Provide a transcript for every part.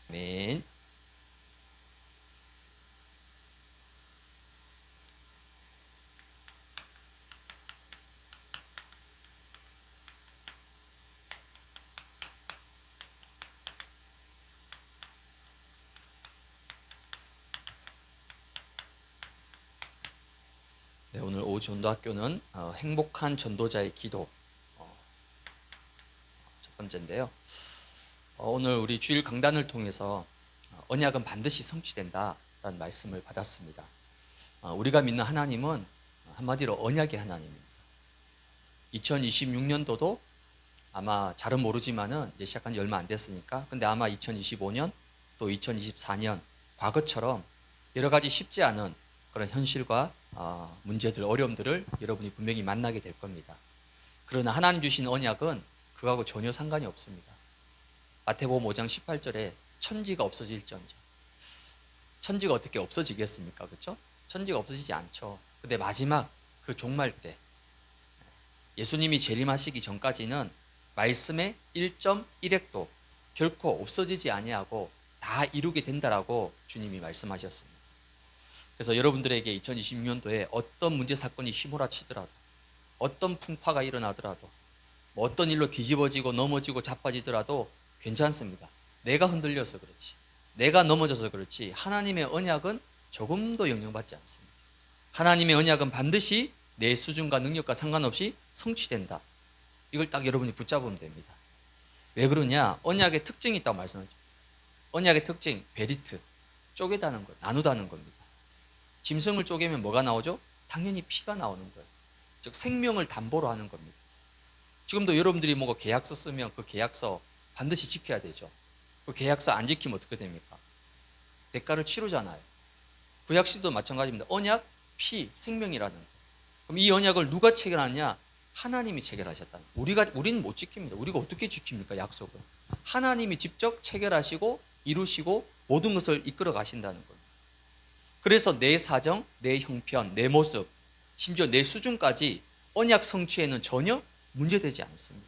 아멘. 네, 오늘 오후 전도학교는 행복한 전도자의 기도 첫 번째인데요. 오늘 우리 주일 강단을 통해서 언약은 반드시 성취된다라는 말씀을 받았습니다. 우리가 믿는 하나님은 한마디로 언약의 하나님입니다. 2026년도도 아마 잘은 모르지만은 이제 시작한 지 얼마 안 됐으니까, 근데 아마 2025년 또 2024년 과거처럼 여러 가지 쉽지 않은 그런 현실과 문제들, 어려움들을 여러분이 분명히 만나게 될 겁니다. 그러나 하나님 주신 언약은 그거하고 전혀 상관이 없습니다. 마태복음 5장 18절에 천지가 없어질지언정. 천지가 어떻게 없어지겠습니까? 그렇죠? 천지가 없어지지 않죠. 근데 마지막 그 종말 때 예수님이 재림하시기 전까지는 말씀의 1.1획도 결코 없어지지 아니하고 다 이루게 된다라고 주님이 말씀하셨습니다. 그래서 여러분들에게 2026년도에 어떤 문제 사건이 휘몰아치더라도, 어떤 풍파가 일어나더라도, 어떤 일로 뒤집어지고 넘어지고 자빠지더라도 괜찮습니다. 내가 흔들려서 그렇지, 내가 넘어져서 그렇지, 하나님의 언약은 조금도 영향받지 않습니다. 하나님의 언약은 반드시 내 수준과 능력과 상관없이 성취된다. 이걸 딱 여러분이 붙잡으면 됩니다. 왜 그러냐? 언약의 특징이 있다고 말씀하죠. 언약의 특징, 베리트, 쪼개다는 것, 나누다는 겁니다. 짐승을 쪼개면 뭐가 나오죠? 당연히 피가 나오는 거예요. 즉 생명을 담보로 하는 겁니다. 지금도 여러분들이 뭐가 계약서 쓰면 그 계약서 반드시 지켜야 되죠. 그 계약서 안 지키면 어떻게 됩니까? 대가를 치르잖아요. 구약시도 마찬가지입니다. 언약, 피, 생명이라는 거. 그럼 이 언약을 누가 체결하냐? 하나님이 체결하셨다는 거예요. 우리는 못 지킵니다. 우리가 어떻게 지킵니까? 약속을. 하나님이 직접 체결하시고 이루시고 모든 것을 이끌어 가신다는 거예요. 그래서 내 사정, 내 형편, 내 모습, 심지어 내 수준까지 언약 성취에는 전혀 문제되지 않습니다.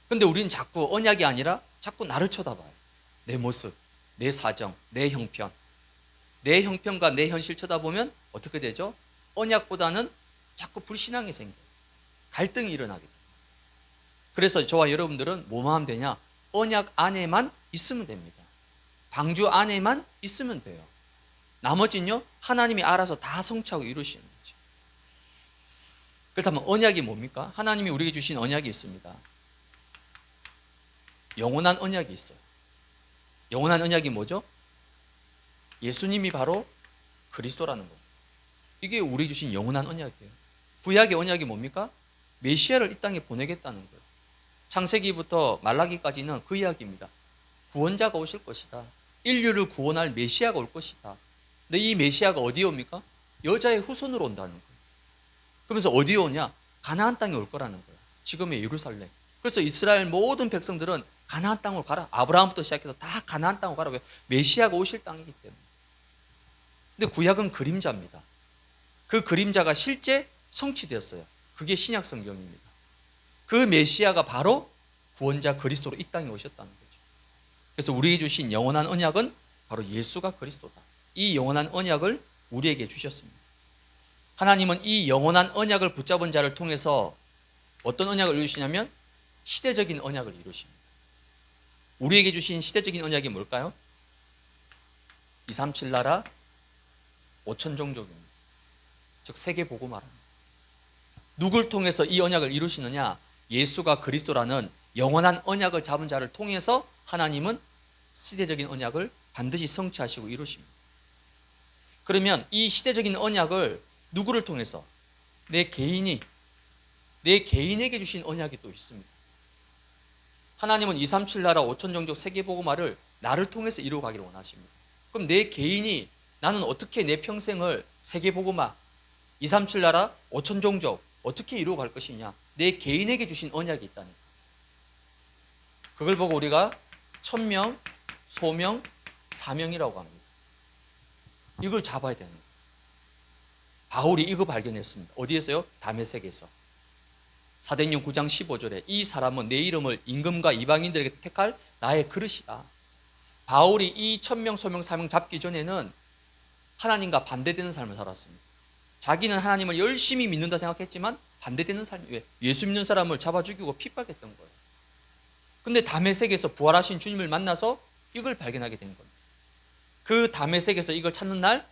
근데 우리는 자꾸 언약이 아니라 자꾸 나를 쳐다봐요. 내 모습, 내 사정, 내 형편. 내 형편과 내 현실 쳐다보면 어떻게 되죠? 언약보다는 자꾸 불신앙이 생겨요. 갈등이 일어나게 돼요. 그래서 저와 여러분들은 뭐만 하면 되냐? 언약 안에만 있으면 됩니다. 방주 안에만 있으면 돼요. 나머지는요, 하나님이 알아서 다 성취하고 이루시는 거죠. 그렇다면 언약이 뭡니까? 하나님이 우리에게 주신 언약이 있습니다. 영원한 언약이 있어요. 영원한 언약이 뭐죠? 예수님이 바로 그리스도라는 겁니다. 이게 우리 주신 영원한 언약이에요. 구약의 언약이 뭡니까? 메시아를 이 땅에 보내겠다는 거예요. 창세기부터 말라기까지는 그 이야기입니다. 구원자가 오실 것이다. 인류를 구원할 메시아가 올 것이다. 근데 이 메시아가 어디에 옵니까? 여자의 후손으로 온다는 거예요. 그러면서 어디에 오냐? 가나안 땅에 올 거라는 거예요. 지금의 예루살렘. 그래서 이스라엘 모든 백성들은 가나안 땅으로 가라. 아브라함부터 시작해서 다 가나안 땅으로 가라. 왜? 메시아가 오실 땅이기 때문에. 근데 구약은 그림자입니다. 그 그림자가 실제 성취되었어요. 그게 신약 성경입니다. 그 메시아가 바로 구원자 그리스도로 이 땅에 오셨다는 거죠. 그래서 우리에게 주신 영원한 언약은 바로 예수가 그리스도다. 이 영원한 언약을 우리에게 주셨습니다. 하나님은 이 영원한 언약을 붙잡은 자를 통해서 어떤 언약을 이루시냐면 시대적인 언약을 이루십니다. 우리에게 주신 시대적인 언약이 뭘까요? 237 나라 5천 종족입니다. 즉 세계 복음화랍니다. 누굴 통해서 이 언약을 이루시느냐? 예수가 그리스도라는 영원한 언약을 잡은 자를 통해서 하나님은 시대적인 언약을 반드시 성취하시고 이루십니다. 그러면 이 시대적인 언약을 누구를 통해서? 내 개인에게 주신 언약이 또 있습니다. 하나님은 237 나라 5천 종족 세계 복음화를 나를 통해서 이루어가기를 원하십니다. 그럼 내 개인이 나는 어떻게 내 평생을 세계 복음화 237 나라 5천 종족 어떻게 이루어갈 것이냐? 내 개인에게 주신 언약이 있다니까. 그걸 보고 우리가 천명, 소명, 사명이라고 합니다. 이걸 잡아야 되는 거예요. 바울이 이거 발견했습니다. 어디에서요? 다메섹에서. 사도행전 9장 15절에 이 사람은 내 이름을 임금과 이방인들에게 택할 나의 그릇이다. 바울이 이 천명, 소명, 사명 잡기 전에는 하나님과 반대되는 삶을 살았습니다. 자기는 하나님을 열심히 믿는다 생각했지만 반대되는 삶이, 왜? 예수 믿는 사람을 잡아 죽이고 핍박했던 거예요. 근데 다메섹에서 부활하신 주님을 만나서 이걸 발견하게 된 겁니다. 그 다메섹에서 이걸 찾는 날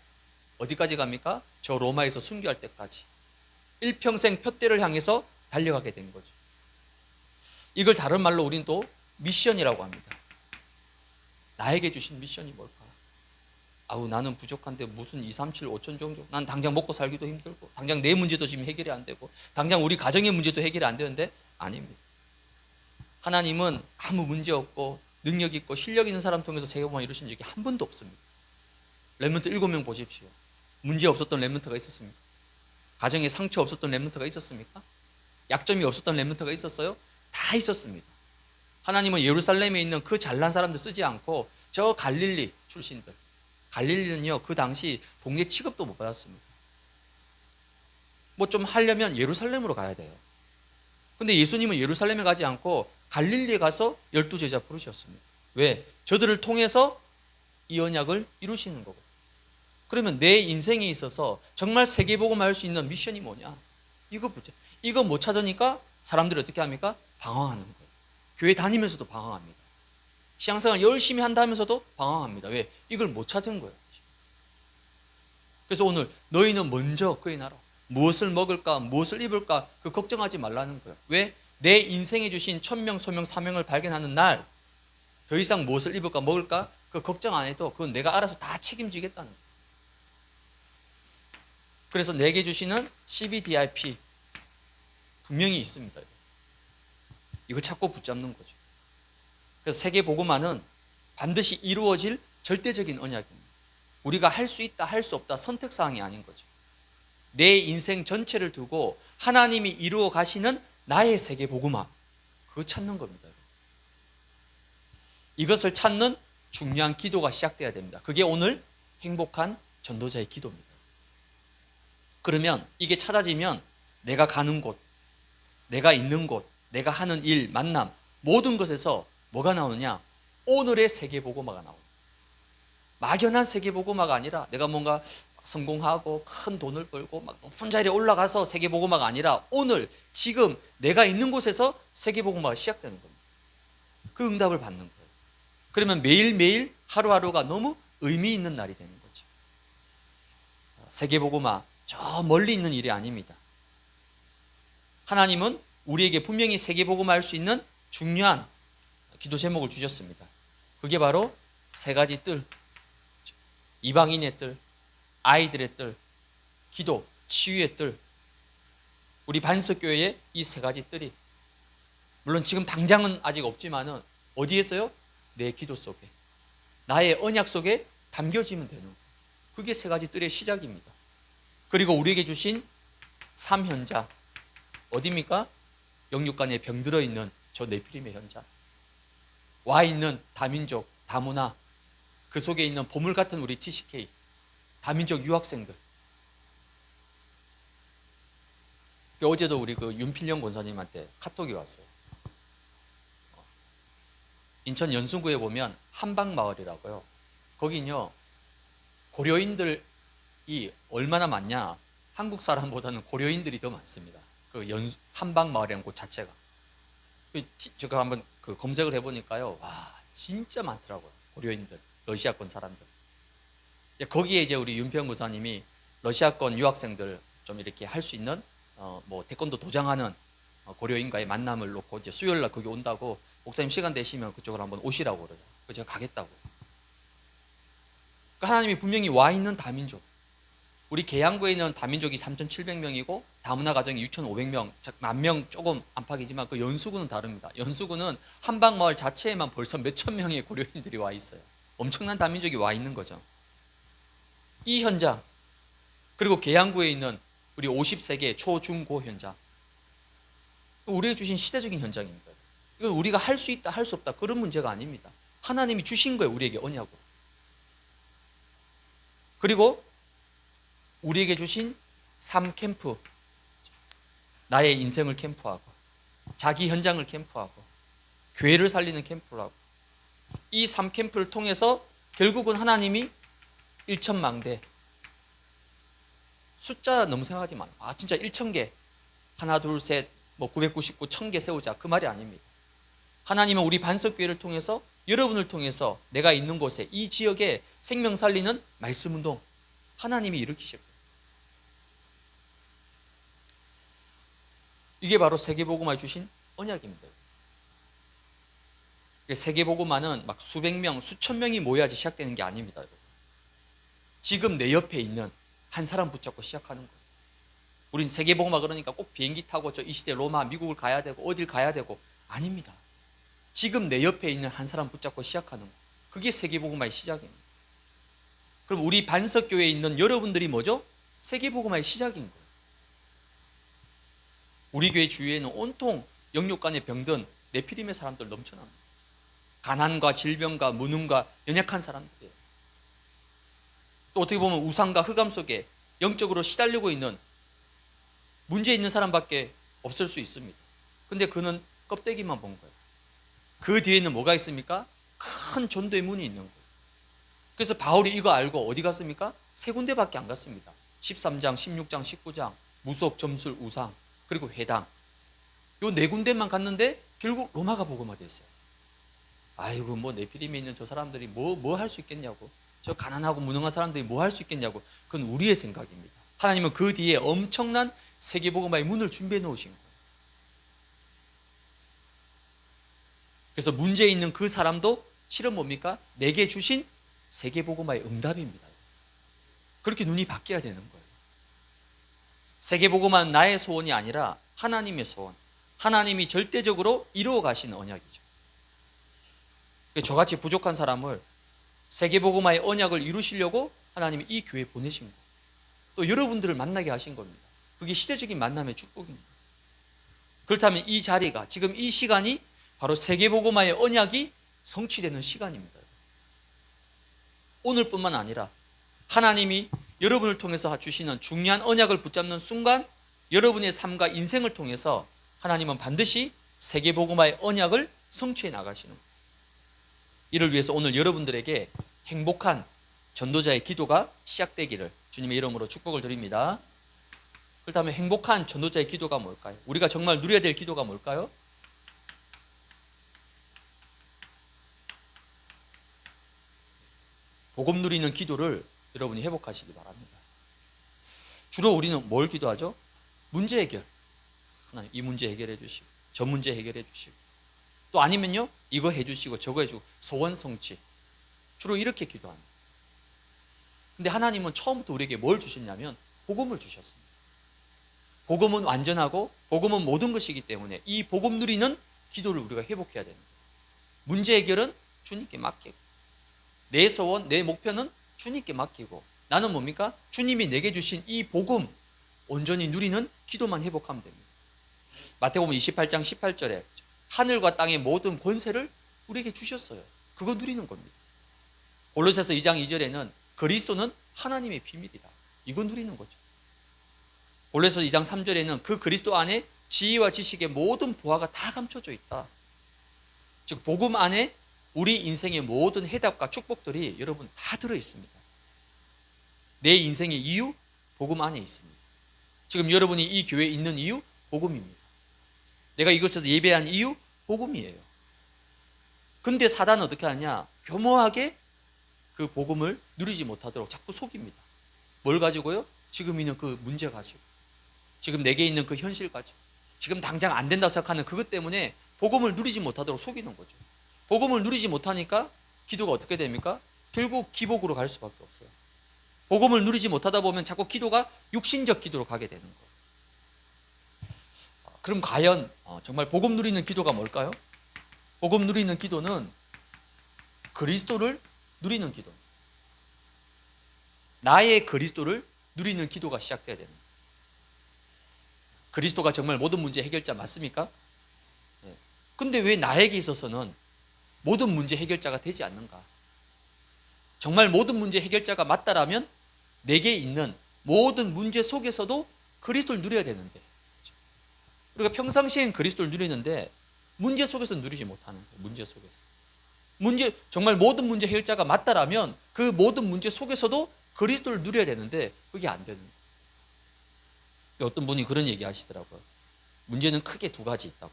어디까지 갑니까? 저 로마에서 순교할 때까지 일평생 표대를 향해서 달려가게 된 거죠. 이걸 다른 말로 우리는 또 미션이라고 합니다. 나에게 주신 미션이 뭘까? 아우, 나는 부족한데 무슨 2, 3, 7, 5천 정도? 난 당장 먹고 살기도 힘들고, 당장 내 문제도 지금 해결이 안 되고, 당장 우리 가정의 문제도 해결이 안 되는데, 아닙니다. 하나님은 아무 문제 없고 능력 있고 실력 있는 사람 통해서 세계복음을 이루신 적이 한 번도 없습니다. 렘넌트 7명 보십시오. 문제 없었던 렘넌트가 있었습니까? 가정에 상처 없었던 렘넌트가 있었습니까? 약점이 없었던 렘넌트가 있었어요? 다 있었습니다. 하나님은 예루살렘에 있는 그 잘난 사람들 쓰지 않고 저 갈릴리 출신들, 갈릴리는요 그 당시 동네 취급도 못 받았습니다. 뭐 좀 하려면 예루살렘으로 가야 돼요. 근데 예수님은 예루살렘에 가지 않고 갈릴리에 가서 12제자 부르셨습니다. 왜? 저들을 통해서 이 언약을 이루시는 거고. 그러면 내 인생에 있어서 정말 세계복음을 할 수 있는 미션이 뭐냐? 이거 보자. 이거 못 찾으니까 사람들이 어떻게 합니까? 방황하는 거예요. 교회 다니면서도 방황합니다. 신앙생활 열심히 한다면서도 방황합니다. 왜? 이걸 못 찾은 거예요. 그래서 오늘 너희는 먼저 그의 나라, 무엇을 먹을까, 무엇을 입을까, 그 걱정하지 말라는 거예요. 왜? 내 인생에 주신 천명, 소명, 사명을 발견하는 날 더 이상 무엇을 입을까, 먹을까, 그 걱정 안 해도 그건 내가 알아서 다 책임지겠다는 거예요. 그래서 내게 주시는 CBDIP 분명히 있습니다. 이거 찾고 붙잡는 거죠. 그래서 세계복음화는 반드시 이루어질 절대적인 언약입니다. 우리가 할 수 있다, 할 수 없다 선택사항이 아닌 거죠. 내 인생 전체를 두고 하나님이 이루어 가시는 나의 세계복음화, 그거 찾는 겁니다. 이것을 찾는 중요한 기도가 시작돼야 됩니다. 그게 오늘 행복한 전도자의 기도입니다. 그러면 이게 찾아지면 내가 가는 곳, 내가 있는 곳, 내가 하는 일, 만남, 모든 것에서 뭐가 나오느냐? 오늘의 세계복음화가 나옵니다. 막연한 세계복음화가 아니라 내가 뭔가 성공하고 큰 돈을 벌고 막 높은 자리에 올라가서 세계복음화가 아니라 오늘 지금 내가 있는 곳에서 세계복음화가 시작되는 겁니다. 그 응답을 받는 거예요. 그러면 매일매일 하루하루가 너무 의미 있는 날이 되는 거죠. 세계복음화 저 멀리 있는 일이 아닙니다. 하나님은 우리에게 분명히 세계복음화 할 수 있는 중요한 기도 제목을 주셨습니다. 그게 바로 세 가지 뜰, 이방인의 뜰, 아이들의 뜰, 기도, 치유의 뜰. 우리 반석교회에 이 세 가지 뜰이, 물론 지금 당장은 아직 없지만은 어디에 있어요? 내 기도 속에, 나의 언약 속에 담겨지면 되는 거예요. 그게 세 가지 뜰의 시작입니다. 그리고 우리에게 주신 삼현자, 어디입니까? 영육간에 병들어 있는 저 네피림의 현자, 와 있는 다민족, 다문화, 그 속에 있는 보물 같은 우리 TCK, 다민족 유학생들. 어제도 우리 그 윤필영 권사님한테 카톡이 왔어요. 인천 연수구에 보면 한방마을이라고요. 거긴요 고려인들이 얼마나 많냐? 한국 사람보다는 고려인들이 더 많습니다. 그 한방마을이라는 곳 자체가. 제가 한번 그 검색을 해보니까요, 와 진짜 많더라고요. 고려인들, 러시아권 사람들. 거기에 이제 우리 윤평 교사님이 러시아권 유학생들 좀 이렇게 할 수 있는 뭐 태권도 도장하는 고려인과의 만남을 놓고 이제 수요일 날 거기 온다고, 목사님 시간 되시면 그쪽으로 한번 오시라고 그러죠. 그래서 제가 가겠다고. 그러니까 하나님이 분명히 와 있는 다민족, 우리 계양구에 있는 다민족이 3,700명이고 다문화 가정이 6,500명, 즉 10,000명 조금 안팎이지만 그 연수구는 다릅니다. 연수구는 한방마을 자체에만 벌써 몇천 명의 고려인들이 와 있어요. 엄청난 다민족이 와 있는 거죠. 이 현장, 그리고 계양구에 있는 우리 50세계 초, 중, 고 현장, 우리에게 주신 시대적인 현장입니다. 이건 우리가 할 수 있다, 할 수 없다 그런 문제가 아닙니다. 하나님이 주신 거예요, 우리에게 언약으로. 그리고 우리에게 주신 삶 캠프, 나의 인생을 캠프하고 자기 현장을 캠프하고 교회를 살리는 캠프라고, 이 3캠프를 통해서 결국은 하나님이 1천망대, 숫자 너무 생각하지 마. 진짜 1,000개, 하나 둘 셋 뭐 999, 1,000개 세우자, 그 말이 아닙니다. 하나님은 우리 반석교회를 통해서, 여러분을 통해서 내가 있는 곳에, 이 지역에 생명 살리는 말씀운동 하나님이 일으키실 거예요. 이게 바로 세계복음화에 주신 언약입니다. 세계복음화는 막 수백 명, 수천 명이 모여야지 시작되는 게 아닙니다. 지금 내 옆에 있는 한 사람 붙잡고 시작하는 거예요. 우린 세계복음화 그러니까 꼭 비행기 타고 이 시대 로마, 미국을 가야 되고 어딜 가야 되고, 아닙니다. 지금 내 옆에 있는 한 사람 붙잡고 시작하는 거예요. 그게 세계복음화의 시작입니다. 그럼 우리 반석교회에 있는 여러분들이 뭐죠? 세계복음화의 시작인 거예요. 우리 교회 주위에는 온통 영육간에 병든 네피림의 사람들 넘쳐납니다. 가난과 질병과 무능과 연약한 사람들이에요. 또 어떻게 보면 우상과 흑암 속에 영적으로 시달리고 있는 문제 있는 사람밖에 없을 수 있습니다. 근데 그는 껍데기만 본 거예요. 그 뒤에는 뭐가 있습니까? 큰 전도의 문이 있는 거예요. 그래서 바울이 이거 알고 어디 갔습니까? 세 군데밖에 안 갔습니다. 13장, 16장, 19장, 무속, 점술, 우상, 그리고 회당. 요 네 군데만 갔는데 결국 로마가 복음화됐어요. 아이고 뭐 네피림에 있는 저 사람들이 뭐 할 수 있겠냐고, 저 가난하고 무능한 사람들이 뭐 할 수 있겠냐고, 그건 우리의 생각입니다. 하나님은 그 뒤에 엄청난 세계복음화의 문을 준비해 놓으신 거예요. 그래서 문제 있는 그 사람도 실은 뭡니까? 내게 주신 세계복음화의 응답입니다. 그렇게 눈이 바뀌어야 되는 거예요. 세계복음화는 나의 소원이 아니라 하나님의 소원, 하나님이 절대적으로 이루어 가신 언약이죠. 저같이 부족한 사람을 세계복음화의 언약을 이루시려고 하나님이 이 교회에 보내신 거예요. 또 여러분들을 만나게 하신 겁니다. 그게 시대적인 만남의 축복입니다. 그렇다면 이 자리가, 지금 이 시간이 바로 세계복음화의 언약이 성취되는 시간입니다. 오늘뿐만 아니라 하나님이 여러분을 통해서 주시는 중요한 언약을 붙잡는 순간, 여러분의 삶과 인생을 통해서 하나님은 반드시 세계복음화의 언약을 성취해 나가시는 거예요. 이를 위해서 오늘 여러분들에게 행복한 전도자의 기도가 시작되기를 주님의 이름으로 축복을 드립니다. 그렇다면 행복한 전도자의 기도가 뭘까요? 우리가 정말 누려야 될 기도가 뭘까요? 복음 누리는 기도를 여러분이 회복하시기 바랍니다. 주로 우리는 뭘 기도하죠? 문제 해결. 하나님 이 문제 해결해 주시고, 저 문제 해결해 주시고, 또 아니면요 이거 해주시고 저거 해주고, 소원 성취. 주로 이렇게 기도합니다. 근데 하나님은 처음부터 우리에게 뭘 주셨냐면 복음을 주셨습니다. 복음은 완전하고 복음은 모든 것이기 때문에 이 복음 누리는 기도를 우리가 회복해야 됩니다. 문제 해결은 주님께 맡기고, 내 소원, 내 목표는 주님께 맡기고, 나는 뭡니까? 주님이 내게 주신 이 복음 온전히 누리는 기도만 회복하면 됩니다. 마태복음 28장 18절에 하늘과 땅의 모든 권세를 우리에게 주셨어요. 그거 누리는 겁니다. 골로새서 2장 2절에는 그리스도는 하나님의 비밀이다. 이거 누리는 거죠. 골로새서 2장 3절에는 그 그리스도 안에 지혜와 지식의 모든 보화가 다 감춰져 있다. 즉 복음 안에 우리 인생의 모든 해답과 축복들이 여러분 다 들어 있습니다. 내 인생의 이유 복음 안에 있습니다. 지금 여러분이 이 교회에 있는 이유 복음입니다. 내가 이곳에서 예배한 이유 복음이에요. 근데 사단은 어떻게 하냐? 교모하게 그 복음을 누리지 못하도록 자꾸 속입니다. 뭘 가지고요? 지금 있는 그 문제 가지고, 지금 내게 있는 그 현실 가지고, 지금 당장 안 된다고 생각하는 그것 때문에 복음을 누리지 못하도록 속이는 거죠. 복음을 누리지 못하니까 기도가 어떻게 됩니까? 결국 기복으로 갈 수밖에 없어요. 복음을 누리지 못하다 보면 자꾸 기도가 육신적 기도로 가게 되는 거예요. 그럼 과연 정말 복음 누리는 기도가 뭘까요? 복음 누리는 기도는 그리스도를 누리는 기도, 나의 그리스도를 누리는 기도가 시작돼야 됩니다. 그리스도가 정말 모든 문제 해결자 맞습니까? 근데 왜 나에게 있어서는 모든 문제 해결자가 되지 않는가? 정말 모든 문제 해결자가 맞다라면 내게 있는 모든 문제 속에서도 그리스도를 누려야 되는데, 우리가 평상시엔 그리스도를 누리는데 문제 속에서 누리지 못하는 거예요. 문제 속에서. 문제, 정말 모든 문제 해결자가 맞다라면 그 모든 문제 속에서도 그리스도를 누려야 되는데 그게 안 되는 거예요. 어떤 분이 그런 얘기 하시더라고요. 문제는 크게 두 가지 있다고.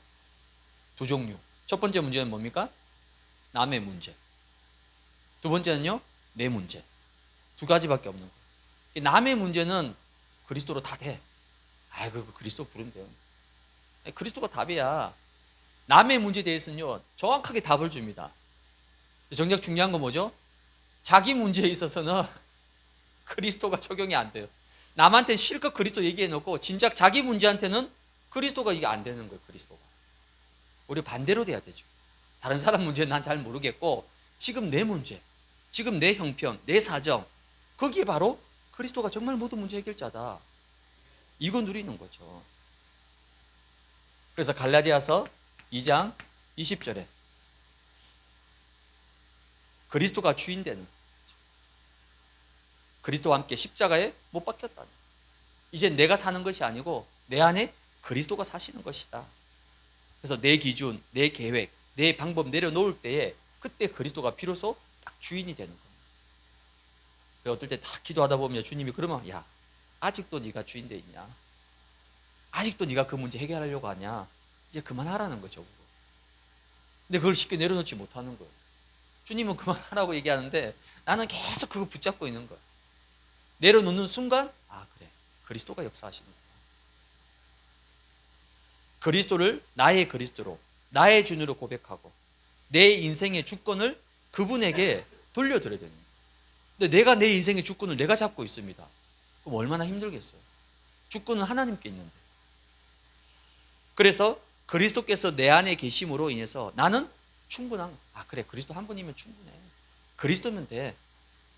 두 종류. 첫 번째 문제는 뭡니까? 남의 문제. 두 번째는요, 내 문제. 두 가지밖에 없는 거예요. 남의 문제는 그리스도로 다 돼. 아이고, 그리스도 부르면 돼요. 그리스도가 답이야. 남의 문제에 대해서는요, 정확하게 답을 줍니다. 정작 중요한 건 뭐죠? 자기 문제에 있어서는 그리스도가 적용이 안 돼요. 남한테 실컷 그리스도 얘기해 놓고 진작 자기 문제한테는 그리스도가 이게 안 되는 거예요. 그리스도가. 우리 반대로 돼야 되죠. 다른 사람 문제는 난 잘 모르겠고 지금 내 문제, 지금 내 형편, 내 사정, 거기에 바로 그리스도가 정말 모든 문제 해결자다. 이거 누리는 거죠. 그래서 갈라디아서 2장 20절에 그리스도가 주인 되는, 그리스도와 함께 십자가에 못 박혔다. 이제 내가 사는 것이 아니고 내 안에 그리스도가 사시는 것이다. 그래서 내 기준, 내 계획, 내 방법 내려놓을 때에 그때 그리스도가 비로소 딱 주인이 되는 겁니다. 어떨 때 딱 기도하다 보면 주님이 그러면 야, 아직도 네가 주인 돼 있냐? 아직도 네가 그 문제 해결하려고 하냐? 이제 그만하라는 거죠. 근데 그걸 쉽게 내려놓지 못하는 거예요. 주님은 그만하라고 얘기하는데 나는 계속 그거 붙잡고 있는 거예요. 내려놓는 순간 아 그래, 그리스도가 역사하시는 거야. 그리스도를 나의 그리스도로, 나의 주인으로 고백하고 내 인생의 주권을 그분에게 돌려드려야 되는 거예요. 근데 내가 내 인생의 주권을 내가 잡고 있습니다. 그럼 얼마나 힘들겠어요. 주권은 하나님께 있는데. 그래서 그리스도께서 내 안에 계심으로 인해서 나는 충분한, 아 그래, 그리스도 한 분이면 충분해. 그리스도면 돼.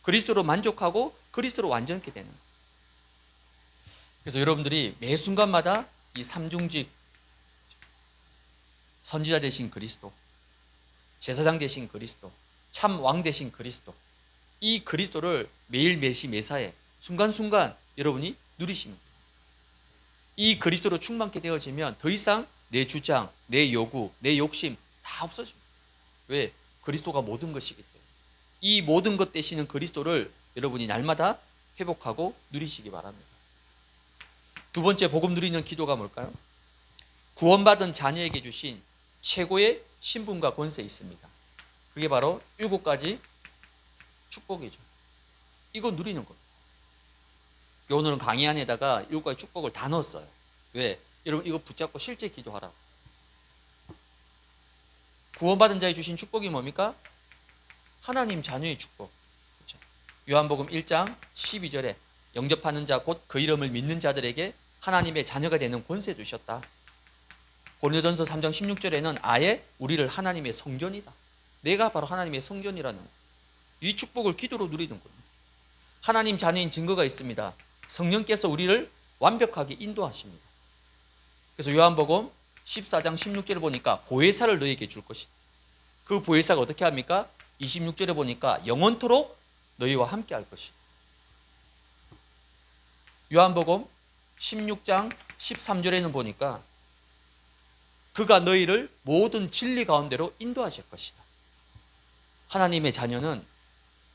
그리스도로 만족하고 그리스도로 완전케 되는 거예요. 그래서 여러분들이 매 순간마다 이 삼중직, 선지자 되신 그리스도, 제사장 되신 그리스도, 참 왕 되신 그리스도, 이 그리스도를 매일 매시 매사에 순간순간 여러분이 누리십니다. 이 그리스도로 충만케 되어지면 더 이상 내 주장, 내 요구, 내 욕심 다 없어집니다. 왜? 그리스도가 모든 것이기 때문에. 이 모든 것 되시는 그리스도를 여러분이 날마다 회복하고 누리시기 바랍니다. 두 번째 복음 누리는 기도가 뭘까요? 구원받은 자녀에게 주신 최고의 신분과 권세 있습니다. 그게 바로 7가지 축복이죠. 이거 누리는 겁니다. 오늘은 강의 안에다가 7가지 축복을 다 넣었어요. 왜? 여러분 이거 붙잡고 실제 기도하라고. 구원받은 자에 주신 축복이 뭡니까? 하나님 자녀의 축복. 그렇죠? 요한복음 1장 12절에 영접하는 자 곧 그 이름을 믿는 자들에게 하나님의 자녀가 되는 권세 주셨다. 고린도전서 3장 16절에는 아예 우리를 하나님의 성전이다. 내가 바로 하나님의 성전이라는 거예요. 이 축복을 기도로 누리는 겁니다. 하나님 자녀인 증거가 있습니다. 성령께서 우리를 완벽하게 인도하십니다. 그래서 요한복음 14장 16절을 보니까 보혜사를 너희에게 줄 것이다. 그 보혜사가 어떻게 합니까? 26절에 보니까 영원토록 너희와 함께 할 것이다. 요한복음 16장 13절에는 보니까 그가 너희를 모든 진리 가운데로 인도하실 것이다. 하나님의 자녀는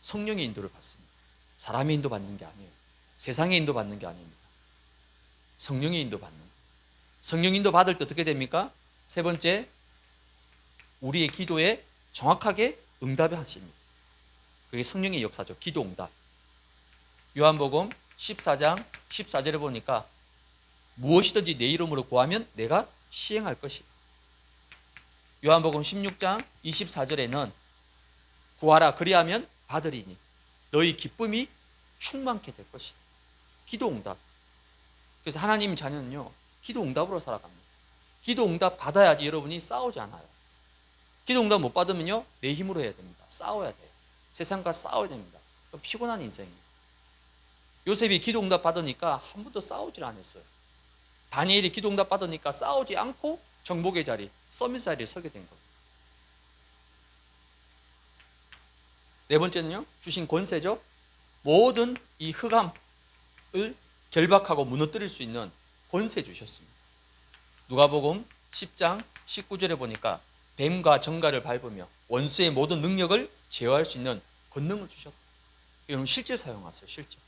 성령의 인도를 받습니다. 사람의 인도 받는 게 아니에요. 세상의 인도 받는 게 아닙니다. 성령의 인도 받는 거예요. 성령 인도 받을 때 어떻게 됩니까? 세 번째, 우리의 기도에 정확하게 응답을 하십니다. 그게 성령의 역사죠. 기도 응답. 요한복음 14장 14절에 보니까 무엇이든지 내 이름으로 구하면 내가 시행할 것이다. 요한복음 16장 24절에는 구하라 그리하면 받으리니 너희 기쁨이 충만케 될 것이다. 기도 응답. 그래서 하나님 자녀는요, 기도 응답으로 살아갑니다. 기도 응답 받아야지 여러분이 싸우지 않아요. 기도 응답 못 받으면요, 내 힘으로 해야 됩니다. 싸워야 돼요. 세상과 싸워야 됩니다. 피곤한 인생이에요. 요셉이 기도 응답 받으니까 한 번도 싸우질 않았어요. 다니엘이 기도 응답 받으니까 싸우지 않고 정복의 자리, 서밋 자리에 서게 된 거예요. 네 번째는요, 주신 권세죠. 모든 이 흑암을 결박하고 무너뜨릴 수 있는 권세 주셨습니다. 누가복음 10장 19절에 보니까 뱀과 정갈을 밟으며 원수의 모든 능력을 제어할 수 있는 권능을 주셨다. 여러분 실제 사용하세요. 실제.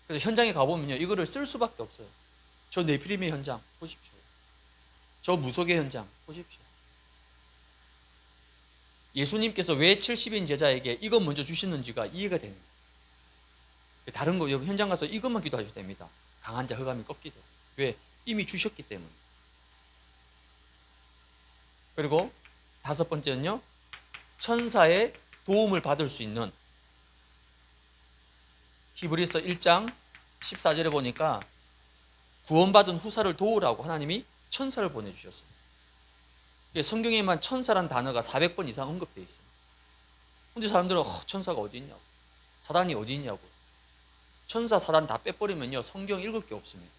그래서 현장에 가보면요, 이거를 쓸 수밖에 없어요. 저 네피림의 현장 보십시오. 저 무속의 현장 보십시오. 예수님께서 왜 70인 제자에게 이것 먼저 주시는지가 이해가 되는 거예요. 다른 거 여러분 현장 가서 이것만 기도하셔도 됩니다. 강한 자 흑암이 꺾이도록. 왜? 이미 주셨기 때문에. 그리고 다섯 번째는요, 천사의 도움을 받을 수 있는, 히브리서 1장 14절에 보니까 구원받은 후사를 도우라고 하나님이 천사를 보내주셨습니다. 성경에만 천사란 단어가 400번 이상 언급되어 있습니다. 근데 사람들은 천사가 어디 있냐고, 사단이 어디 있냐고. 천사 사단 다 빼버리면요, 성경 읽을 게 없습니다.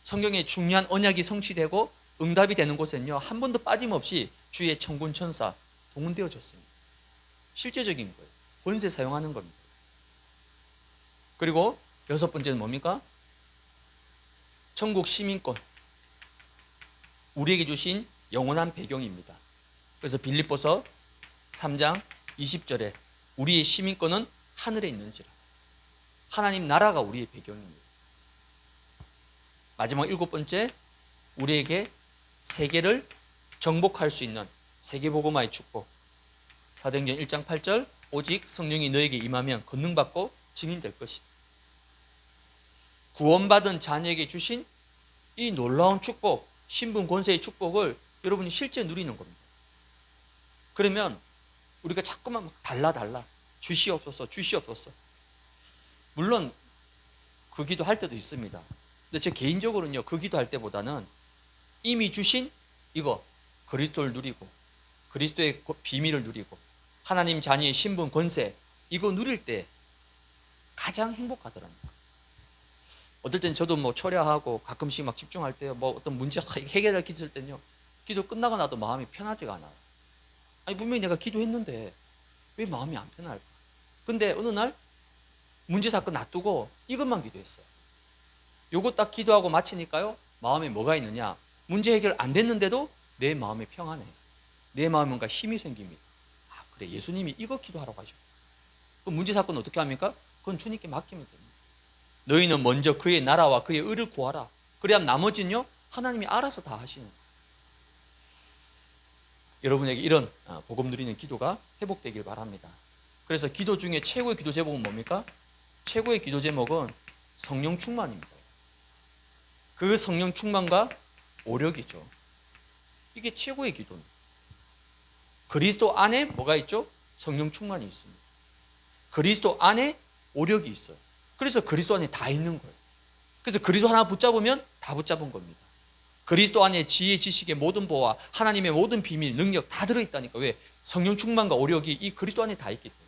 성경에 중요한 언약이 성취되고 응답이 되는 곳에는요, 한 번도 빠짐없이 주의 천군 천사 동원되어졌습니다. 실제적인 거예요. 권세 사용하는 겁니다. 그리고 여섯 번째는 뭡니까? 천국 시민권, 우리에게 주신 영원한 배경입니다. 그래서 빌립보서 3장 20절에 우리의 시민권은 하늘에 있는지라. 하나님 나라가 우리의 배경입니다. 마지막 일곱 번째, 우리에게 세계를 정복할 수 있는 세계복음화의 축복. 사도행전 1장 8절, 오직 성령이 너에게 임하면 권능받고 증인될 것이다. 구원받은 자녀에게 주신 이 놀라운 축복, 신분 권세의 축복을 여러분이 실제 누리는 겁니다. 그러면 우리가 자꾸만 막 달라 주시옵소서 주시옵소서. 물론 그 기도할 때도 있습니다. 근데 제 개인적으로는요, 그 기도할 때보다는 이미 주신 이거 그리스도를 누리고 그리스도의 비밀을 누리고 하나님 자녀의 신분 권세 이거 누릴 때 가장 행복하더라니까. 어떨 땐 저도 뭐 철야하고 가끔씩 막 집중할 때 뭐 어떤 문제 해결할 기도할 때는요, 기도 끝나고 나도 마음이 편하지가 않아요. 아니 분명히 내가 기도했는데 왜 마음이 안 편할까? 근데 어느 날 문제 사건 놔두고 이것만 기도했어요. 요거 딱 기도하고 마치니까요, 마음에 뭐가 있느냐? 문제 해결 안 됐는데도 내 마음이 평안해. 내 마음에 뭔가 힘이 생깁니다. 아 그래, 예수님이 이거 기도하라고 하셨고. 그럼 문제 사건 어떻게 합니까? 그건 주님께 맡기면 됩니다. 너희는 먼저 그의 나라와 그의 의를 구하라. 그래야 나머지는요, 하나님이 알아서 다 하시는 거예요. 여러분에게 이런 복음 누리는 기도가 회복되길 바랍니다. 그래서 기도 중에 최고의 기도 제목은 뭡니까? 최고의 기도 제목은 성령 충만입니다. 그 성령 충만과 오력이죠. 이게 최고의 기도입니다. 그리스도 안에 뭐가 있죠? 성령 충만이 있습니다. 그리스도 안에 오력이 있어요. 그래서 그리스도 안에 다 있는 거예요. 그래서 그리스도 하나 붙잡으면 다 붙잡은 겁니다. 그리스도 안에 지혜, 지식의 모든 보화, 하나님의 모든 비밀, 능력 다 들어있다니까. 왜? 성령 충만과 오력이 이 그리스도 안에 다 있기 때문에.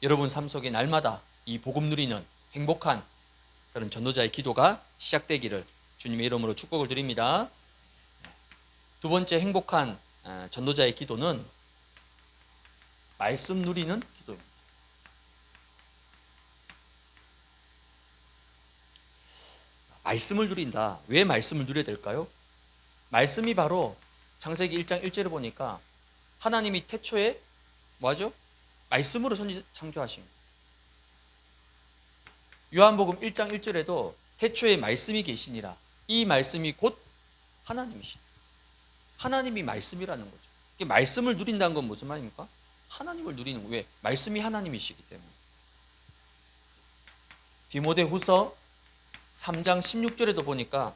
여러분 삶 속에 날마다 이 복음 누리는 행복한 그런 전도자의 기도가 시작되기를 주님의 이름으로 축복을 드립니다. 두 번째 행복한 전도자의 기도는 말씀 누리는 기도입니다. 말씀을 누린다. 왜 말씀을 누려야 될까요? 말씀이 바로 창세기 1장 1절에 보니까 하나님이 태초에 뭐하죠? 말씀으로 창조하신 거예요. 요한복음 1장 1절에도 태초에 말씀이 계시니라. 이 말씀이 곧 하나님이시다. 하나님이 말씀이라는 거죠. 말씀을 누린다는 건 무슨 말입니까? 하나님을 누리는 거예요. 왜? 말씀이 하나님이시기 때문에. 디모데후서 3장 16절에도 보니까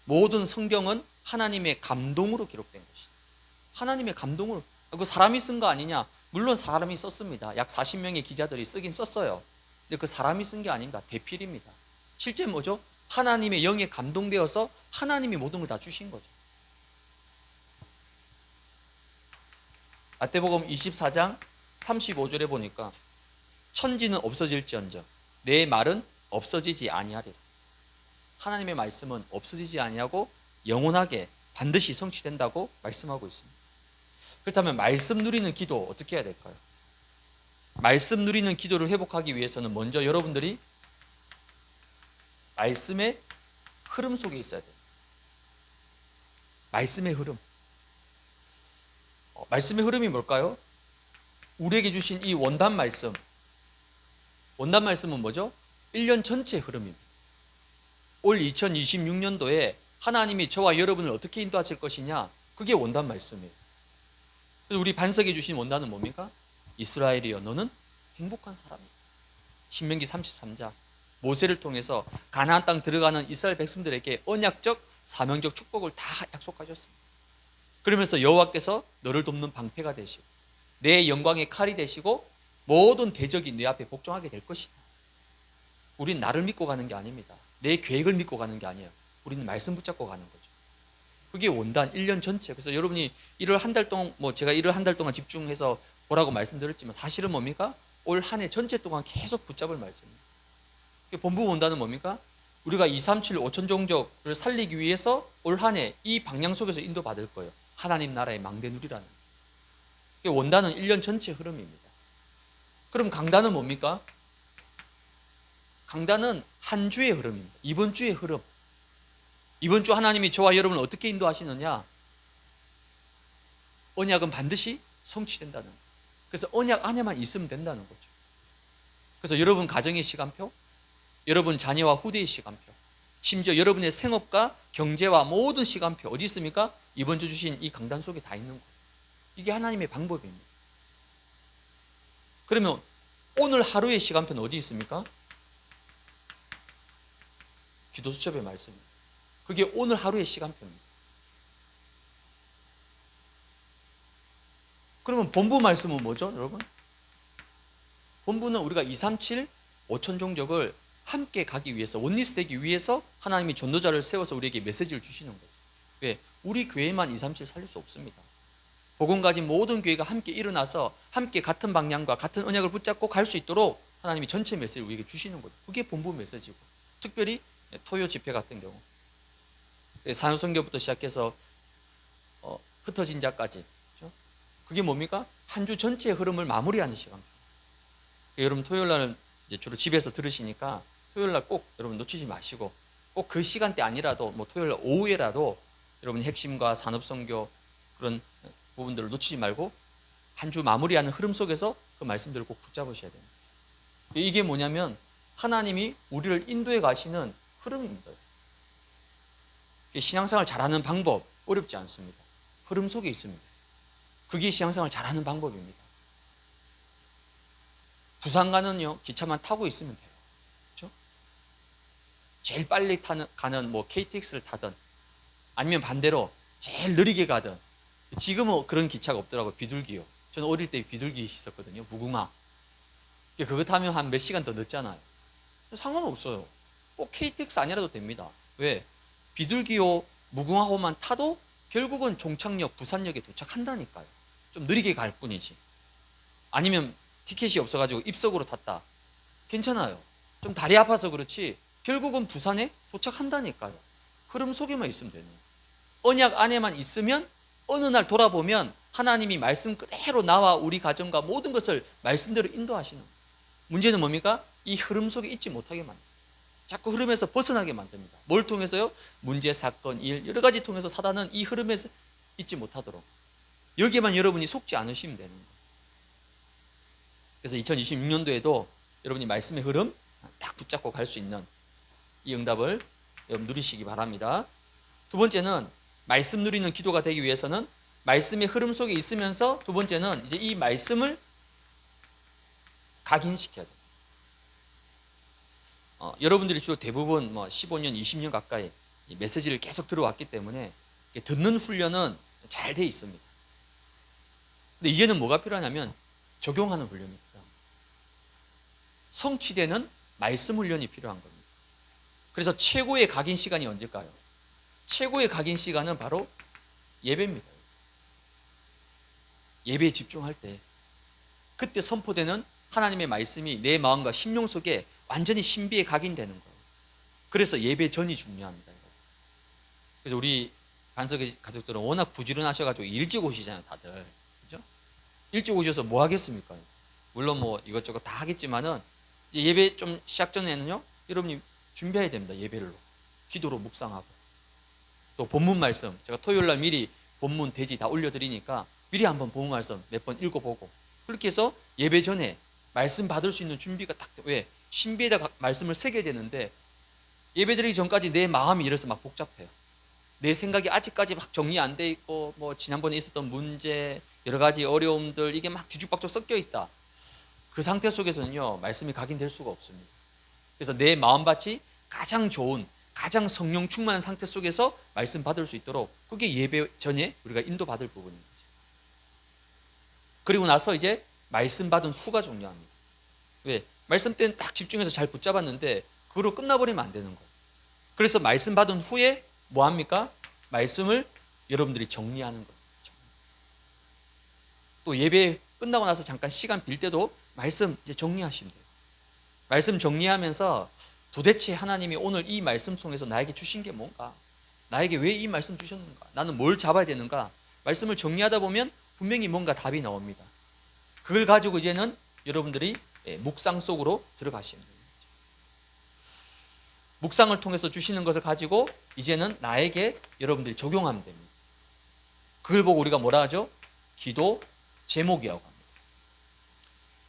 모든 성경은 하나님의 감동으로 기록된 것이다. 하나님의 감동으로. 그 사람이 쓴 거 아니냐? 물론 사람이 썼습니다. 약 40명의 기자들이 쓰긴 썼어요. 근데 그 사람이 쓴 게 아닙니다. 대필입니다. 실제 뭐죠? 하나님의 영에 감동되어서 하나님이 모든 걸 다 주신 거죠. 마태복음 24장 35절에 보니까 천지는 없어질지언정 내 말은 없어지지 아니하리라. 하나님의 말씀은 없어지지 아니하고 영원하게 반드시 성취된다고 말씀하고 있습니다. 그렇다면 말씀 누리는 기도 어떻게 해야 될까요? 말씀 누리는 기도를 회복하기 위해서는 먼저 여러분들이 말씀의 흐름 속에 있어야 됩니다. 말씀의 흐름. 말씀의 흐름이 뭘까요? 우리에게 주신 이 원단 말씀. 원단 말씀은 뭐죠? 1년 전체의 흐름입니다. 올 2026년도에 하나님이 저와 여러분을 어떻게 인도하실 것이냐, 그게 원단 말씀이에요. 그래서 우리 반석에 주신 원단은 뭡니까? 이스라엘이여 너는 행복한 사람이다. 신명기 33장. 모세를 통해서 가나안 땅 들어가는 이스라엘 백성들에게 언약적 사명적 축복을 다 약속하셨습니다. 그러면서 여호와께서 너를 돕는 방패가 되시고 내 영광의 칼이 되시고 모든 대적이 내 앞에 복종하게 될 것이다. 우린 나를 믿고 가는 게 아닙니다. 내 계획을 믿고 가는 게 아니에요. 우리는 말씀 붙잡고 가는 거죠. 그게 원단 1년 전체. 그래서 여러분이 일을 한 달 동안 제가 일을 한 달 동안 집중해서 보라고 말씀드렸지만 사실은 뭡니까? 올 한 해 전체 동안 계속 붙잡을 말씀입니다. 본부 원단은 뭡니까? 우리가 237 5천 종족을 살리기 위해서 올 한 해 이 방향 속에서 인도받을 거예요. 하나님 나라의 망대 누리라는. 원단은 1년 전체 흐름입니다. 그럼 강단은 뭡니까? 강단은 한 주의 흐름입니다. 이번 주의 흐름. 이번 주 하나님이 저와 여러분을 어떻게 인도하시느냐? 언약은 반드시 성취된다는 거예요. 그래서 언약 안에만 있으면 된다는 거죠. 그래서 여러분 가정의 시간표, 여러분 자녀와 후대의 시간표, 심지어 여러분의 생업과 경제와 모든 시간표 어디 있습니까? 이번 주 주신 이 강단 속에 다 있는 거예요. 이게 하나님의 방법입니다. 그러면 오늘 하루의 시간표는 어디 있습니까? 기도수첩의 말씀입니다. 그게 오늘 하루의 시간표입니다. 그러면 본부 말씀은 뭐죠, 여러분? 본부는 우리가 237 5천 종족을 함께 가기 위해서, 원리스 되기 위해서 하나님이 전도자를 세워서 우리에게 메시지를 주시는 거죠. 왜? 우리 교회만 237 살릴 수 없습니다. 복음 가진 모든 교회가 함께 일어나서 함께 같은 방향과 같은 언약을 붙잡고 갈 수 있도록 하나님이 전체 메시지를 우리에게 주시는 거죠. 그게 본부 메시지고, 특별히 토요 집회 같은 경우 산업선교부터 시작해서 흩어진 자까지, 그렇죠? 그게 뭡니까? 한 주 전체의 흐름을 마무리하는 시간. 여러분 토요일 날은 이제 주로 집에서 들으시니까 토요일 날 꼭 여러분 놓치지 마시고, 꼭 그 시간대 아니라도 토요일 날 오후에라도 여러분 핵심과 산업선교 그런 부분들을 놓치지 말고 한 주 마무리하는 흐름 속에서 그 말씀들을 꼭 붙잡으셔야 됩니다. 이게 뭐냐면 하나님이 우리를 인도해 가시는 흐름입니다. 신앙생활 잘하는 방법 어렵지 않습니다. 흐름 속에 있습니다. 그게 신앙생활 잘하는 방법입니다. 부산 가는요 기차만 타고 있으면 돼요. 그렇죠? 제일 빨리 가는 KTX를 타든 아니면 반대로 제일 느리게 가든. 지금은 그런 기차가 없더라고요. 비둘기요. 저는 어릴 때 비둘기 있었거든요. 무궁화. 그거 타면 한 몇 시간 더 늦잖아요. 상관없어요. 꼭 KTX 아니라도 됩니다. 왜? 비둘기호, 무궁화호만 타도 결국은 종착역, 부산역에 도착한다니까요. 좀 느리게 갈 뿐이지. 아니면 티켓이 없어가지고 입석으로 탔다. 괜찮아요. 좀 다리 아파서 그렇지 결국은 부산에 도착한다니까요. 흐름 속에만 있으면 되는 거예요. 언약 안에만 있으면 어느 날 돌아보면 하나님이 말씀 그대로 나와 우리 가정과 모든 것을 말씀대로 인도하시는 거예요. 문제는 뭡니까? 이 흐름 속에 있지 못하게 만듭니다. 자꾸 흐름에서 벗어나게 만듭니다. 뭘 통해서요? 문제, 사건, 일 여러 가지 통해서 사단은 이 흐름에서 있지 못하도록 여기에만 여러분이 속지 않으시면 되는 거예요. 그래서 2026년도에도 여러분이 말씀의 흐름 딱 붙잡고 갈 수 있는 이 응답을 여러분 누리시기 바랍니다. 두 번째는 말씀 누리는 기도가 되기 위해서는 말씀의 흐름 속에 있으면서 두 번째는 이제 이 말씀을 각인시켜야 돼요. 여러분들이 주로 대부분 15년, 20년 가까이 이 메시지를 계속 들어왔기 때문에 듣는 훈련은 잘 돼 있습니다. 근데 이제는 뭐가 필요하냐면 적용하는 훈련이 필요합니다. 성취되는 말씀 훈련이 필요한 겁니다. 그래서 최고의 각인 시간이 언제일까요? 최고의 각인 시간은 바로 예배입니다. 예배에 집중할 때 그때 선포되는 하나님의 말씀이 내 마음과 심령 속에 완전히 신비에 각인되는 거예요. 그래서 예배 전이 중요합니다. 그래서 우리 반석의 가족들은 워낙 부지런하셔가지고 일찍 오시잖아요, 다들. 그죠? 일찍 오셔서 뭐 하겠습니까? 물론 이것저것 다 하겠지만은 이제 예배 좀 시작 전에는요, 여러분이 준비해야 됩니다. 예배로, 기도로 묵상하고 또 본문 말씀, 제가 토요일 날 미리 본문 대지 다 올려드리니까 미리 한번 본문 말씀 몇 번 읽어보고, 그렇게 해서 예배 전에 말씀 받을 수 있는 준비가 딱, 왜? 신비에다 말씀을 새겨야 되는데 예배 드리기 전까지 내 마음이 이래서 막 복잡해요. 내 생각이 아직까지 막 정리 안 돼 있고, 뭐 지난번에 있었던 문제, 여러 가지 어려움들, 이게 막 뒤죽박죽 섞여 있다. 그 상태 속에서는요, 말씀이 각인될 수가 없습니다. 그래서 내 마음밭이 가장 좋은, 가장 성령 충만한 상태 속에서 말씀 받을 수 있도록, 그게 예배 전에 우리가 인도받을 부분인 거죠. 그리고 나서 이제 말씀 받은 후가 중요합니다. 왜? 말씀 때는 딱 집중해서 잘 붙잡았는데 그거로 끝나버리면 안 되는 거예요. 그래서 말씀 받은 후에 뭐 합니까? 말씀을 여러분들이 정리하는 거예요. 또 예배 끝나고 나서 잠깐 시간 빌 때도 말씀 이제 정리하시면 돼요. 말씀 정리하면서 도대체 하나님이 오늘 이 말씀 통해서 나에게 주신 게 뭔가? 나에게 왜 이 말씀 주셨는가? 나는 뭘 잡아야 되는가? 말씀을 정리하다 보면 분명히 뭔가 답이 나옵니다. 그걸 가지고 이제는 여러분들이 묵상 속으로 들어가시면 됩니다. 묵상을 통해서 주시는 것을 가지고 이제는 나에게 여러분들이 적용하면 됩니다. 그걸 보고 우리가 뭐라 하죠? 기도 제목이라고 합니다.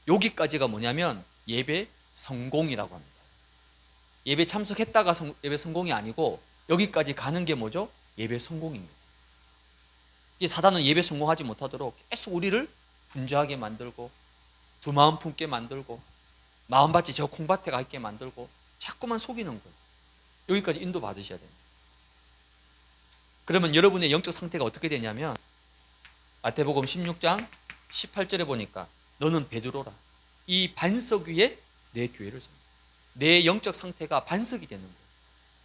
여기까지가 뭐냐면 예배 성공이라고 합니다. 예배 참석했다가 예배 성공이 아니고 여기까지 가는 게 뭐죠? 예배 성공입니다. 이 사단은 예배 성공하지 못하도록 계속 우리를 분주하게 만들고 두 마음 품게 만들고 마음밭이 저 콩밭에 가 있게 만들고 자꾸만 속이는 거예요. 여기까지 인도 받으셔야 됩니다. 그러면 여러분의 영적 상태가 어떻게 되냐면 마태복음 16장 18절에 보니까 너는 베드로라. 이 반석 위에 내 교회를 세운다. 내 영적 상태가 반석이 되는 거예요.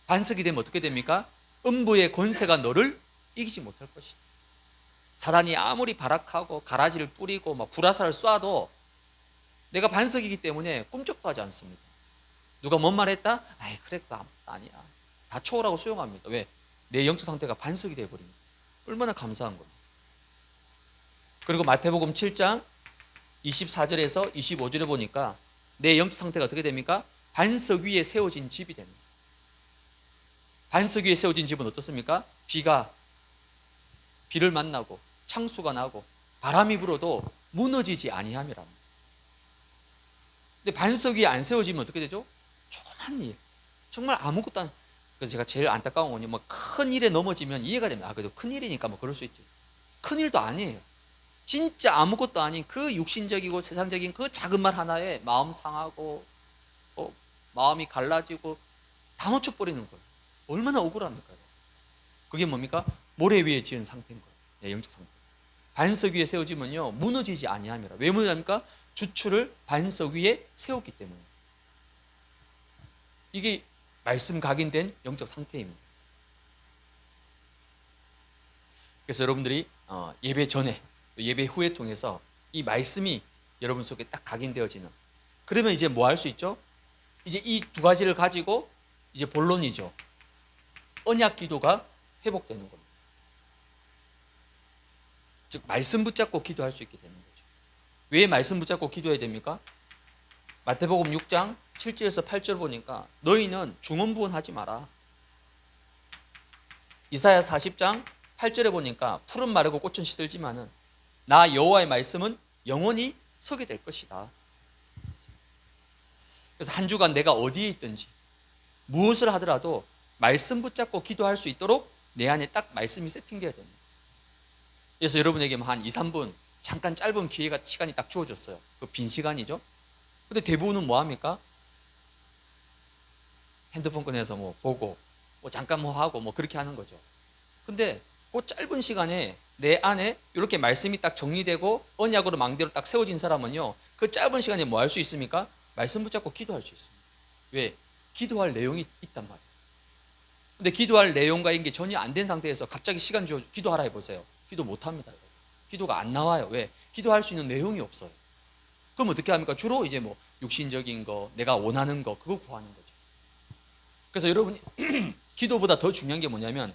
반석이 되면 어떻게 됩니까? 음부의 권세가 너를 이기지 못할 것이다. 사단이 아무리 발악하고 가라지를 뿌리고 막 불화살을 쏴도 내가 반석이기 때문에 꿈쩍도 하지 않습니다. 누가 뭔 말 했다? 아이 그래 그거 아무것도 아니야. 다 초월하고 수용합니다. 왜? 내 영적 상태가 반석이 되어버립니다. 얼마나 감사한 겁니다. 그리고 마태복음 7장 24절에서 25절에 보니까 내 영적 상태가 어떻게 됩니까? 반석 위에 세워진 집이 됩니다. 반석 위에 세워진 집은 어떻습니까? 비를 만나고 창수가 나고 바람이 불어도 무너지지 아니함이랍니다. 근데 반석 위에 안 세워지면 어떻게 되죠? 조그만 일, 정말 아무것도 안. 그래서 제가 제일 안타까운 건요, 뭐 큰 일에 넘어지면 이해가 됩니다. 그래도 큰 일이니까 뭐 그럴 수 있지. 큰 일도 아니에요. 진짜 아무것도 아닌 그 육신적이고 세상적인 그 작은 말 하나에 마음 상하고 마음이 갈라지고 다 놓쳐버리는 거예요. 얼마나 억울합니까? 그게 뭡니까? 모래 위에 지은 상태인 거예요. 네, 영적 상태. 반석 위에 세워지면요 무너지지 아니함이라. 왜 무너집니까? 주추를 반석 위에 세웠기 때문에. 이게 말씀 각인된 영적 상태입니다. 그래서 여러분들이 예배 전에 예배 후에 통해서 이 말씀이 여러분 속에 딱 각인되어지는, 그러면 이제 뭐 할 수 있죠? 이제 이 두 가지를 가지고 이제 본론이죠. 언약 기도가 회복되는 겁니다. 즉 말씀 붙잡고 기도할 수 있게 되는 거죠. 왜 말씀 붙잡고 기도해야 됩니까? 마태복음 6장 7절에서 8절 보니까 너희는 중언부언하지 마라. 이사야 40장 8절에 보니까 풀은 마르고 꽃은 시들지만은 나 여호와의 말씀은 영원히 서게 될 것이다. 그래서 한 주간 내가 어디에 있든지 무엇을 하더라도 말씀 붙잡고 기도할 수 있도록 내 안에 딱 말씀이 세팅되어야 됩니다. 그래서 여러분에게 한 2, 3분 잠깐 짧은 기회가 시간이 딱 주어졌어요. 그 빈 시간이죠. 근데 대부분은 뭐 합니까? 핸드폰 꺼내서 뭐 보고 뭐 잠깐 뭐 하고 뭐 그렇게 하는 거죠. 근데 그 짧은 시간에 내 안에 이렇게 말씀이 딱 정리되고 언약으로 망대로 딱 세워진 사람은요 그 짧은 시간에 뭐 할 수 있습니까? 말씀 붙잡고 기도할 수 있습니다. 왜? 기도할 내용이 있단 말이에요. 근데 기도할 내용과 이게 전혀 안 된 상태에서 갑자기 시간 줘 기도하라 해보세요. 기도 못합니다. 기도가 안 나와요. 왜? 기도할 수 있는 내용이 없어요. 그럼 어떻게 합니까? 주로 이제 뭐 육신적인 거, 내가 원하는 거, 그거 구하는 거죠. 그래서 여러분이 기도보다 더 중요한 게 뭐냐면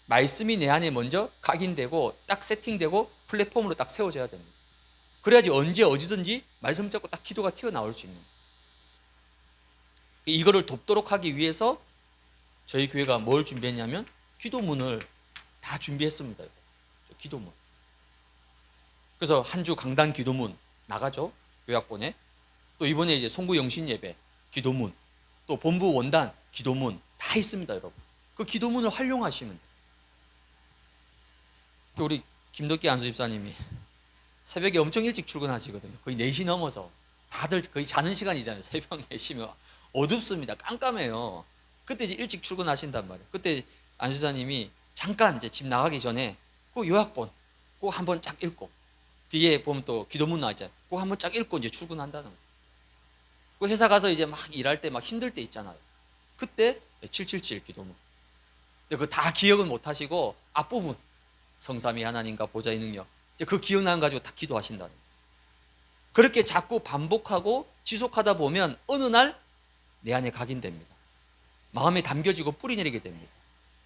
말씀이 내 안에 먼저 각인되고 딱 세팅되고 플랫폼으로 딱 세워져야 됩니다. 그래야지 언제 어디든지 말씀 잡고 딱 기도가 튀어나올 수 있는 거예요. 이거를 돕도록 하기 위해서 저희 교회가 뭘 준비했냐면 기도문을 다 준비했습니다. 기도문. 그래서 한 주 강단 기도문 나가죠. 요약본에. 또 이번에 이제 송구 영신 예배 기도문, 또 본부 원단 기도문 다 있습니다, 여러분. 그 기도문을 활용하시면 돼요. 또 우리 김덕기 안수 집사님이 새벽에 엄청 일찍 출근하시거든요. 거의 4시 넘어서 다들 거의 자는 시간이잖아요. 새벽 4시면 어둡습니다. 깜깜해요. 그때 이제 일찍 출근하신단 말이에요. 그때 안수 집사님이 잠깐 이제 집 나가기 전에 그 요약본 꼭 한번 쫙 읽고, 뒤에 보면 또 기도문 나있잖아요. 꼭 한번 쫙 읽고 이제 출근한다는 거예요. 그 회사 가서 이제 막 일할 때 막 힘들 때 있잖아요. 그때 777 기도문. 근데 그거 다 기억은 못 하시고 앞부분 성삼위 하나님과 보좌의 능력, 이제 그 기억나는 가지고 다 기도하신다는 거예요. 그렇게 자꾸 반복하고 지속하다 보면 어느 날 내 안에 각인됩니다. 마음에 담겨지고 뿌리 내리게 됩니다.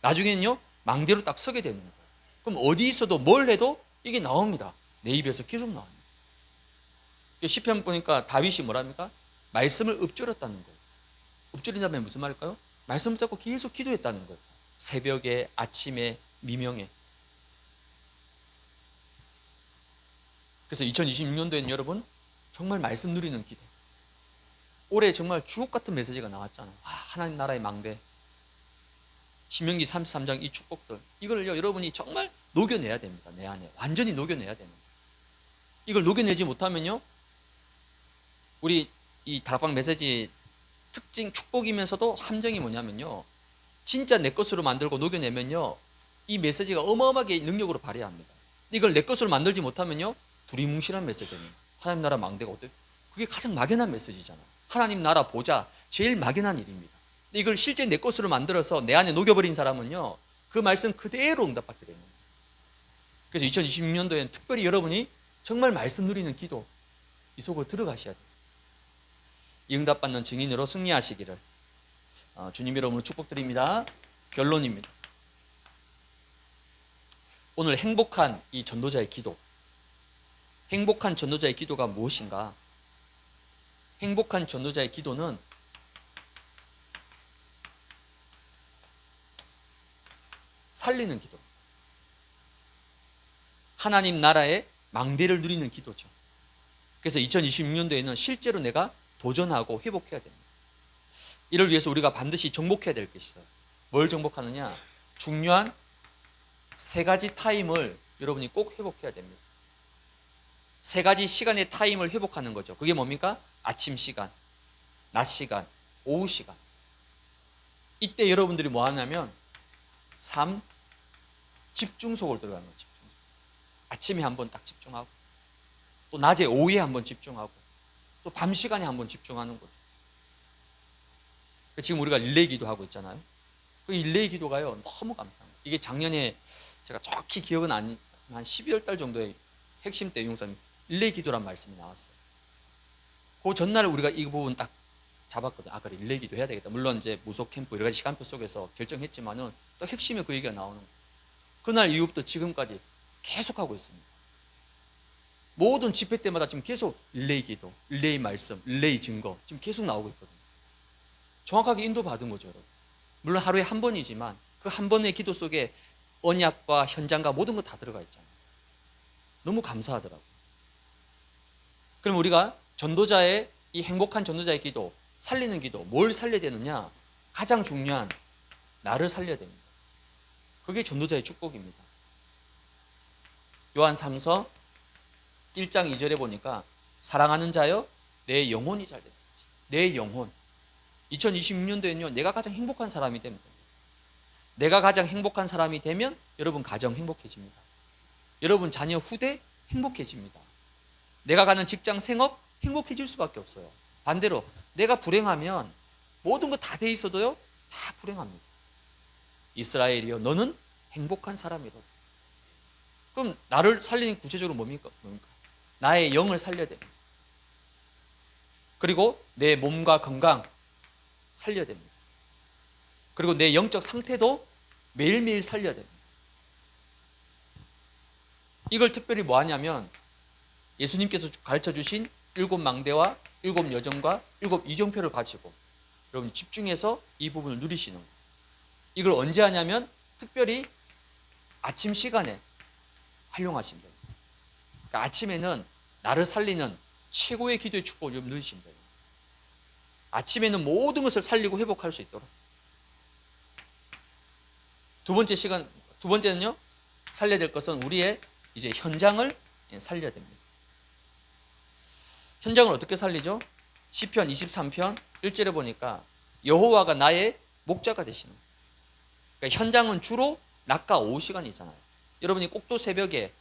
나중에는요 망대로 딱 서게 되는 거예요. 그럼 어디 있어도 뭘 해도 이게 나옵니다. 내 입에서 계속 나옵니다. 시편 보니까 다윗이 뭐랍니까? 말씀을 읊조렸다는 거예요. 읊조린다면 무슨 말일까요? 말씀 잡고 계속 기도했다는 거예요. 새벽에, 아침에, 미명에. 그래서 2026년도에는 여러분 정말 말씀 누리는 기도. 올해 정말 주옥 같은 메시지가 나왔잖아요. 하나님 나라의 망대, 신명기 33장 이 축복들, 이걸요 여러분이 정말 녹여내야 됩니다. 내 안에 완전히 녹여내야 됩니다. 이걸 녹여내지 못하면요, 우리 이 다락방 메시지 특징 축복이면서도 함정이 뭐냐면요, 진짜 내 것으로 만들고 녹여내면요 이 메시지가 어마어마하게 능력으로 발휘합니다. 이걸 내 것으로 만들지 못하면요 두리뭉실한 메시지입니다. 하나님 나라 망대가 어때요? 그게 가장 막연한 메시지잖아요. 하나님 나라 보자, 제일 막연한 일입니다. 이걸 실제 내 것으로 만들어서 내 안에 녹여버린 사람은요 그 말씀 그대로 응답받게 됩니다. 그래서 2026년도에는 특별히 여러분이 정말 말씀 누리는 기도, 이 속으로 들어가셔야 돼요. 이 응답받는 증인으로 승리하시기를 주님 이름으로 축복드립니다. 결론입니다. 오늘 행복한 이 전도자의 기도, 행복한 전도자의 기도가 무엇인가? 행복한 전도자의 기도는 살리는 기도, 하나님 나라의 망대를 누리는 기도죠. 그래서 2026년도에는 실제로 내가 도전하고 회복해야 됩니다. 이를 위해서 우리가 반드시 정복해야 될 것이 있어요. 뭘 정복하느냐? 중요한 3가지 타임을 여러분이 꼭 회복해야 됩니다. 3가지 시간의 타임을 회복하는 거죠. 그게 뭡니까? 아침 시간, 낮 시간, 오후 시간. 이때 여러분들이 뭐 하냐면 3. 집중속으로 들어가는 거예요. 집중속. 아침에 한번 딱 집중하고, 또 낮에 오후에 한번 집중하고, 또 밤 시간에 한번 집중하는 거죠. 지금 우리가 릴레이 기도하고 있잖아요. 그 릴레이 기도가요 너무 감사합니다. 이게 작년에 제가 정확히 기억은 한 12월 달 정도에 핵심 때 용사님 릴레이 기도란 말씀이 나왔어요. 그 전날 우리가 이 부분 딱 잡았거든요. 그래, 릴레이 기도 해야 되겠다. 물론 이제 무속 캠프 여러 가지 시간표 속에서 결정했지만은 또 핵심에 그 얘기가 나오는 거예요. 그날 이후부터 지금까지 계속하고 있습니다. 모든 집회 때마다 지금 계속 릴레이 기도, 릴레이 말씀, 릴레이 증거 지금 계속 나오고 있거든요. 정확하게 인도받은 거죠, 여러분. 물론 하루에 한 번이지만 그 한 번의 기도 속에 언약과 현장과 모든 거 다 들어가 있잖아요. 너무 감사하더라고요. 그럼 우리가 전도자의 이 행복한 전도자의 기도, 살리는 기도, 뭘 살려야 되느냐? 가장 중요한 나를 살려야 됩니다. 그게 전도자의 축복입니다. 요한 3서 1장 2절에 보니까 사랑하는 자여 내 영혼이 잘 된다. 내 영혼. 2026년도에는요 내가 가장 행복한 사람이 됩니다. 내가 가장 행복한 사람이 되면 여러분 가정 행복해집니다. 여러분 자녀 후대 행복해집니다. 내가 가는 직장 생업 행복해질 수밖에 없어요. 반대로 내가 불행하면 모든 거 다 돼 있어도요 다 불행합니다. 이스라엘이여 너는 행복한 사람이라. 그럼 나를 살리는 구체적으로 뭡니까? 나의 영을 살려야 됩니다. 그리고 내 몸과 건강 살려야 됩니다. 그리고 내 영적 상태도 매일매일 살려야 됩니다. 이걸 특별히 뭐 하냐면 예수님께서 가르쳐 주신 7 망대와 7 여정과 7 이정표를 가지고 여러분 집중해서 이 부분을 누리시는 거예요. 이걸 언제 하냐면 특별히 아침 시간에 활용하시면 됩니다. 그러니까 아침에는 나를 살리는 최고의 기도의 축복을 좀 누리시면 됩니다. 아침에는 모든 것을 살리고 회복할 수 있도록. 두 번째는요, 살려야 될 것은 우리의 이제 현장을 살려야 됩니다. 현장을 어떻게 살리죠? 시편 23편 1절에 보니까 여호와가 나의 목자가 되시는 거예요. 그러니까 현장은 주로 낮과 오후 시간이잖아요. 여러분이 꼭두 새벽에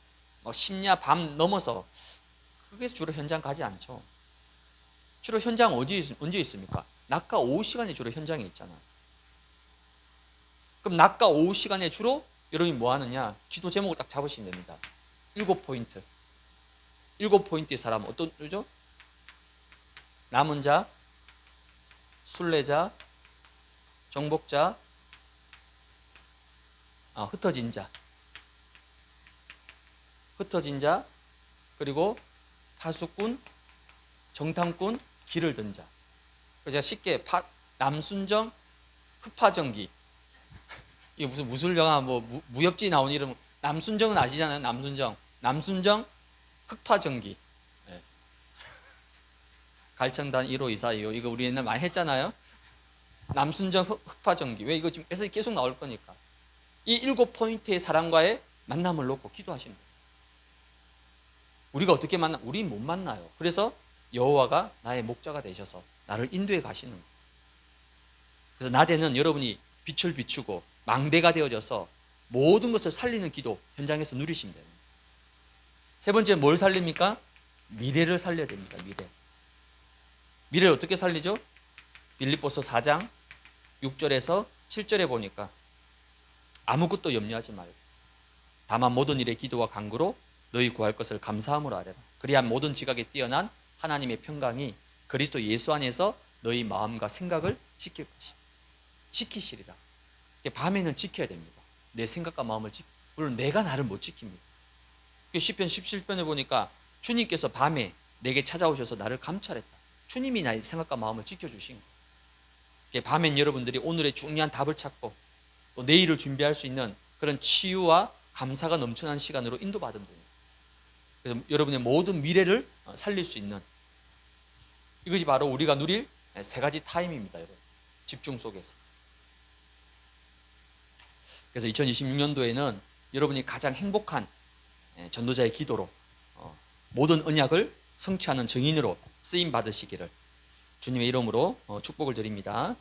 심야 밤 넘어서 그게 주로 현장 가지 않죠. 주로 현장 언제 있습니까? 낮과 오후 시간에 주로 현장에 있잖아요. 그럼 낮과 오후 시간에 주로 여러분이 뭐 하느냐? 기도 제목을 딱 잡으시면 됩니다. 7포인트. 7포인트의 사람은 어떤 주죠? 남은 자, 순례자, 정복자, 흩어진 자, 그리고 파수꾼, 정탐꾼, 길을 든 자. 제가 쉽게 남순정, 흑파정기. 이게 무슨 무술 영화 무협지 나온 이름. 남순정은 아시잖아요. 남순정, 흑파정기. 네. 갈청단 1호 242호 이거 우리 옛날 많이 했잖아요. 남순정, 흑파정기. 왜 이거 지금 계속 나올 거니까. 이 7포인트의 사람과의 만남을 놓고 기도하시면 돼요. 우리가 어떻게 우린 못 만나요. 그래서 여호와가 나의 목자가 되셔서 나를 인도해 가시는 거예요. 그래서 낮에는 여러분이 빛을 비추고 망대가 되어져서 모든 것을 살리는 기도 현장에서 누리시면 됩니다. 세 번째 뭘 살립니까? 미래를 살려야 됩니다. 미래를 어떻게 살리죠? 빌립보서 4장 6절에서 7절에 보니까 아무것도 염려하지 말고 다만 모든 일에 기도와 간구로 너희 구할 것을 감사함으로 아뢰라. 그리한 모든 지각에 뛰어난 하나님의 평강이 그리스도 예수 안에서 너희 마음과 생각을 지키시리라. 밤에는 지켜야 됩니다. 내 생각과 마음을 물론 내가 나를 못 지킵니다. 시편 17편에 보니까 주님께서 밤에 내게 찾아오셔서 나를 감찰했다. 주님이 나의 생각과 마음을 지켜주신 거예요. 밤엔 여러분들이 오늘의 중요한 답을 찾고 또 내일을 준비할 수 있는 그런 치유와 감사가 넘쳐난 시간으로 인도받은 거예요. 그래서 여러분의 모든 미래를 살릴 수 있는 이것이 바로 우리가 누릴 세 가지 타임입니다. 여러분. 집중 속에서. 그래서 2026년도에는 여러분이 가장 행복한 전도자의 기도로 모든 언약을 성취하는 증인으로 쓰임 받으시기를 주님의 이름으로 축복을 드립니다.